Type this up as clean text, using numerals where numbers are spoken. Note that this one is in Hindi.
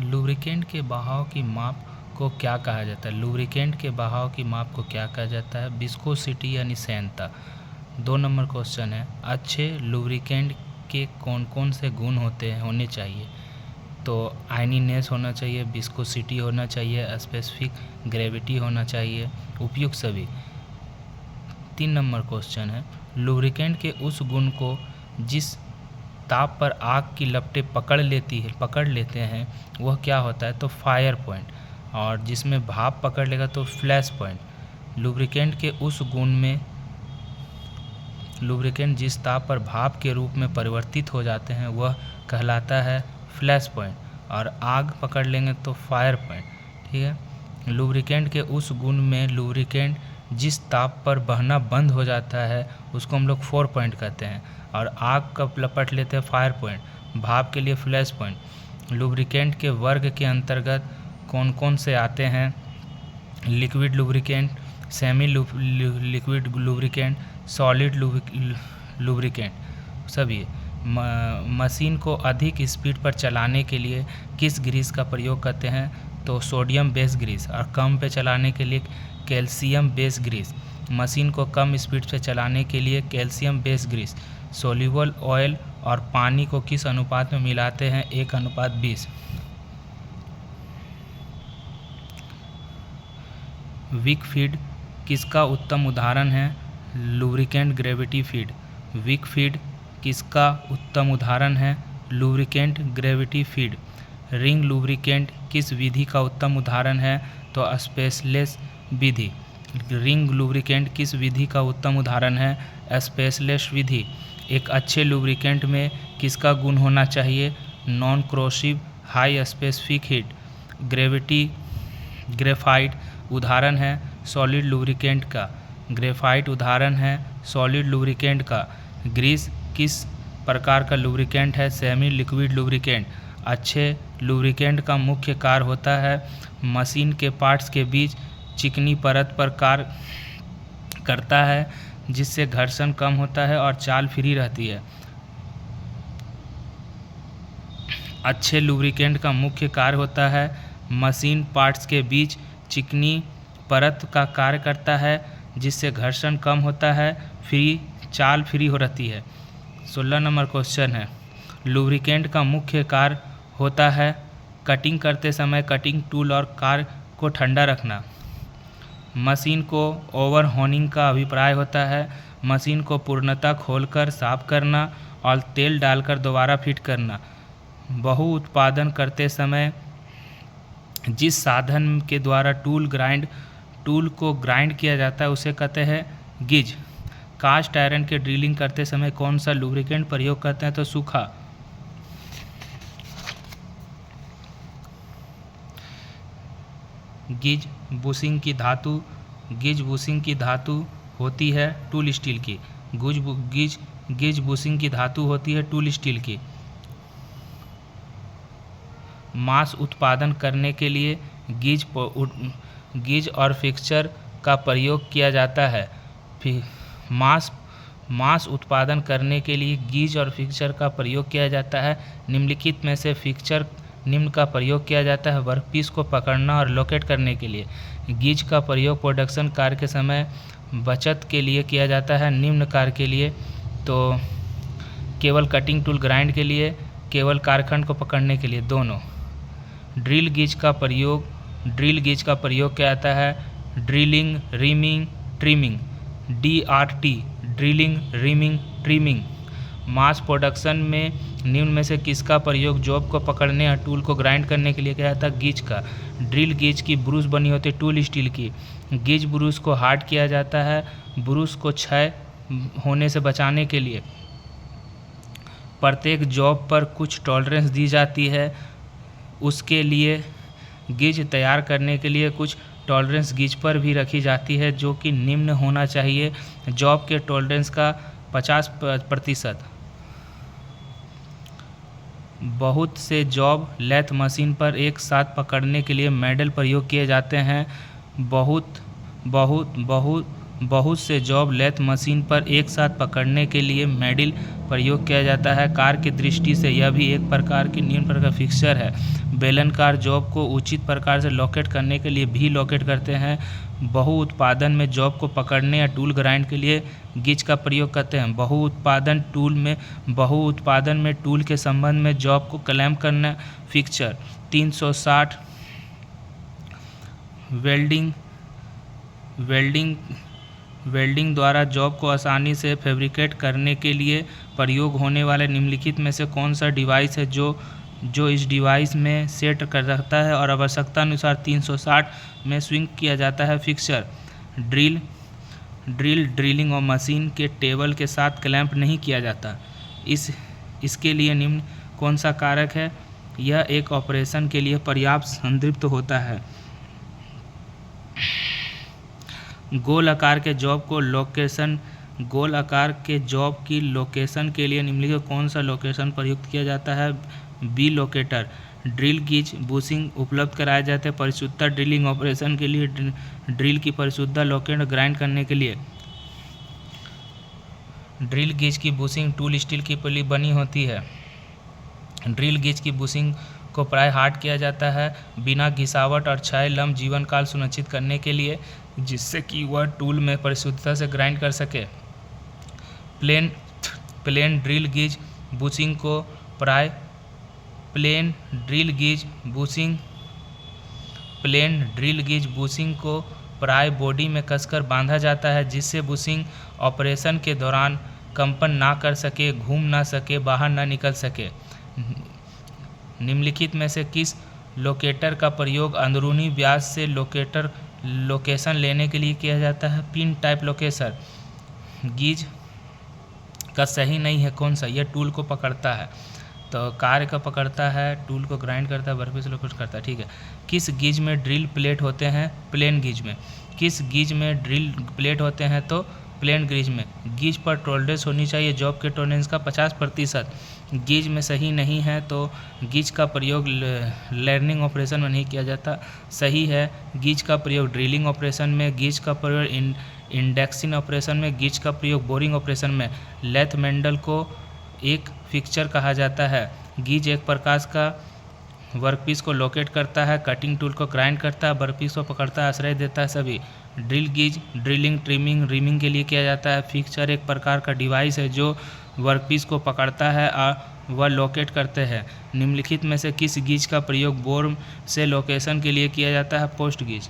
लुब्रिकेंट के बहाव की माप को क्या कहा जाता है? लुब्रिकेंट के बहाव की माप को क्या कहा जाता है? विस्कोसिटी यानी सैनता। 2 नंबर क्वेश्चन है, अच्छे लुब्रिकेंट के कौन कौन से गुण होने चाहिए? तो आयनीनेस होना चाहिए, विस्कोसिटी होना चाहिए, स्पेसिफिक ग्रेविटी होना चाहिए, उपयुक्त सभी। 3 नंबर क्वेश्चन है, लुब्रिकेंट के उस गुण को जिस ताप पर आग की लपटें पकड़ लेते हैं वह क्या होता है? तो फायर पॉइंट। और जिसमें भाप पकड़ लेगा तो फ्लैश पॉइंट। लुब्रिकेंट के उस गुण में लुब्रिकेंट जिस ताप पर भाप के रूप में परिवर्तित हो जाते हैं वह कहलाता है फ्लैश पॉइंट, और आग पकड़ लेंगे तो फायर पॉइंट। ठीक है। लुब्रिकेंट के उस गुण में लुब्रिकेंट जिस ताप पर बहना बंद हो जाता है उसको हम लोग 4 पॉइंट कहते हैं, और आग का लपट लेते हैं फायर पॉइंट, भाप के लिए फ्लैश पॉइंट। लुब्रिकेंट के वर्ग के अंतर्गत कौन कौन से आते हैं? Liquid lubricant, semi liquid lubricant, solid lubricant सभी। मशीन को अधिक स्पीड पर चलाने के लिए किस ग्रीस का प्रयोग करते हैं? तो सोडियम बेस ग्रीस। और कम पे चलाने के लिए कैल्शियम बेस ग्रीस। मशीन को कम स्पीड से चलाने के लिए calcium base grease. Soluble oil और पानी को किस अनुपात में मिलाते हैं? 1:20। विक फीड किसका उत्तम उदाहरण है? Lubricant gravity feed. Wick feed किसका उत्तम उदाहरण है? Lubricant gravity feed. Ring lubricant किस विधि का उत्तम उदाहरण है? तो स्पेसलेस विधि। रिंग लुब्रिकेंट किस विधि का उत्तम उदाहरण है? स्पेसलेस विधि। एक अच्छे लुब्रिकेंट में किसका गुण होना चाहिए? Non corrosive, high specific heat. Graphite उदाहरण है सॉलिड लुब्रिकेंट का। ग्रेफाइट उदाहरण है सॉलिड लुब्रिकेंट का। ग्रीस किस प्रकार का लुब्रिकेंट है? Semi liquid lubricant. अच्छे लुब्रिकेंट का मुख्य कार्य होता है मशीन के पार्ट्स के बीच चिकनी परत पर कार्य करता है, जिससे घर्षण कम होता है और चाल फ्री रहती है। अच्छे लुब्रिकेंट का मुख्य कार्य होता है मशीन पार्ट्स के बीच चिकनी परत का कार्य करता है, जिससे घर्षण कम होता है, चाल फ्री हो रहती है। 16 नंबर क्वेश्चन है, लुब्रिकेंट का मुख्य कार्य होता है कटिंग करते समय कटिंग टूल और कार को ठंडा रखना। मशीन को ओवरहोनिंग का अभिप्राय होता है मशीन को पूर्णतः खोलकर साफ करना और तेल डालकर दोबारा फिट करना। बहु उत्पादन करते समय जिस साधन के द्वारा टूल को ग्राइंड किया जाता है उसे कहते हैं गिज। कास्ट आयरन के ड्रिलिंग करते समय कौन सा लुब्रिकेंट प्रयोग करते हैं? तो सूखा। गिज बुशिंग की धातु होती है टूल स्टील की। गिज बुशिंग की धातु होती है टूल स्टील की। मांस उत्पादन करने के लिए गिज और फिक्सचर का प्रयोग किया जाता है। मांस उत्पादन करने के लिए गिज और फिक्सचर का प्रयोग किया जाता है। निम्नलिखित में से फिक्सचर निम्न का प्रयोग किया जाता है वर्कपीस को पकड़ना और लोकेट करने के लिए। गिज का प्रयोग प्रोडक्शन कार्य के समय बचत के लिए किया जाता है। निम्न कार्य के लिए तो केवल कटिंग टूल ग्राइंड के लिए, केवल कारखंड को पकड़ने के लिए, दोनों। ड्रिल गेज का प्रयोग किया जाता है drilling, reaming, trimming. DRT drilling, reaming, trimming. Mass production में निम्न में से किसका प्रयोग जॉब को पकड़ने और टूल को ग्राइंड करने के लिए किया जाता है? गेज का। ड्रिल गेज की ब्रूस बनी होती है टूल स्टील की। गेज ब्रूस को हार्ड किया जाता है ब्रूस को क्षय होने से बचाने के लिए। प्रत्येक जॉब पर कुछ टॉलरेंस दी जाती है, उसके लिए गेज तैयार करने के लिए कुछ टॉलरेंस गेज पर भी रखी जाती है, जो कि निम्न होना चाहिए जॉब के टॉलरेंस का 50%। बहुत से जॉब लेथ मशीन पर एक साथ पकड़ने के लिए मेडल प्रयोग किए जाते हैं। बहुत से जॉब लेथ मशीन पर एक साथ पकड़ने के लिए मैडिल प्रयोग किया जाता है। कार की दृष्टि से यह भी एक प्रकार की निम्न प्रकार फिक्सचर है। बेलनकार जॉब को उचित प्रकार से लोकेट करने के लिए भी लोकेट करते हैं। बहु उत्पादन में जॉब को पकड़ने या टूल ग्राइंड के लिए गिज का प्रयोग करते हैं। बहु उत्पादन में टूल के संबंध में जॉब को क्लैंप करना फिक्सचर। 360 वेल्डिंग द्वारा जॉब को आसानी से फैब्रिकेट करने के लिए प्रयोग होने वाले निम्नलिखित में से कौन सा डिवाइस है जो इस डिवाइस में सेट कर रखता है और आवश्यकता अनुसार 360 में स्विंग किया जाता है फिक्सचर। ड्रिलिंग और मशीन के टेबल के साथ क्लैंप नहीं किया जाता। इसके लिए निम्न कौन सा कारक है? यह एक ऑपरेशन के लिए पर्याप्त संतृप्त होता है। गोल आकार के जॉब की लोकेशन के लिए निम्नलिखित कौन सा लोकेशन प्रयुक्त किया जाता है? B locator. Drill gauge bushing उपलब्ध कराए जाते हैं परिशुद्धता ड्रिलिंग ऑपरेशन के लिए। ड्रिल की परिशुद्धता लोकेट ग्राइंड करने के लिए। ड्रिल गेज की बुशिंग टूल स्टील की पली बनी होती है। ड्रिल गेज की बुशिंग को प्राय हार्ड किया जाता है बिना घिसावट और क्षय लंब जीवन काल सुनिश्चित करने के लिए, जिससे कि वह टूल में परिशुद्धता से ग्राइंड कर सके। प्लेन ड्रिल गेज बुशिंग को प्राय बॉडी में कसकर बांधा जाता है, जिससे बुशिंग ऑपरेशन के दौरान कंपन ना कर सके, घूम ना सके, बाहर ना निकल सके। निम्नलिखित में से किस लोकेटर का प्रयोग अंदरूनी व्यास से लोकेशन लेने के लिए किया जाता है? Pin type location. गीज का सही नहीं है कौन सा? यह टूल को पकड़ता है, तो कार्य का पकड़ता है, टूल को ग्राइंड करता है, वर्कपीस लोकेट करता है। ठीक है। किस गीज में ड्रिल प्लेट होते हैं? प्लेन गीज में। किस गीज में ड्रिल प्लेट होते हैं? तो प्लेन गीज में। गीज पर टॉलरेंस होनी चाहिए जॉब के टॉलरेंस का 50%। गीज में सही नहीं है, तो गीज का प्रयोग लर्निंग ऑपरेशन में नहीं किया जाता। सही है, गीज का प्रयोग ड्रिलिंग ऑपरेशन में, गीज का प्रयोग इंडेक्सिंग ऑपरेशन में, गीज का प्रयोग बोरिंग ऑपरेशन में। लेथ मैंडल को एक फिक्सचर कहा जाता है। गीज एक प्रकार का वर्कपीस को लोकेट करता है, कटिंग टूल को ग्राइंड करता है, वर्कपीस को पकड़ता है, आश्रय देता है सभी। ड्रिल गीज ड्रिलिंग, ट्रिमिंग, रिमिंग के लिए किया जाता है। फिक्सचर एक प्रकार का डिवाइस है जो वर्कपीस को पकड़ता है और वह लोकेट करते हैं। निम्नलिखित में से किस गीज का प्रयोग बोर से लोकेशन के लिए किया जाता है? पोस्ट गीज।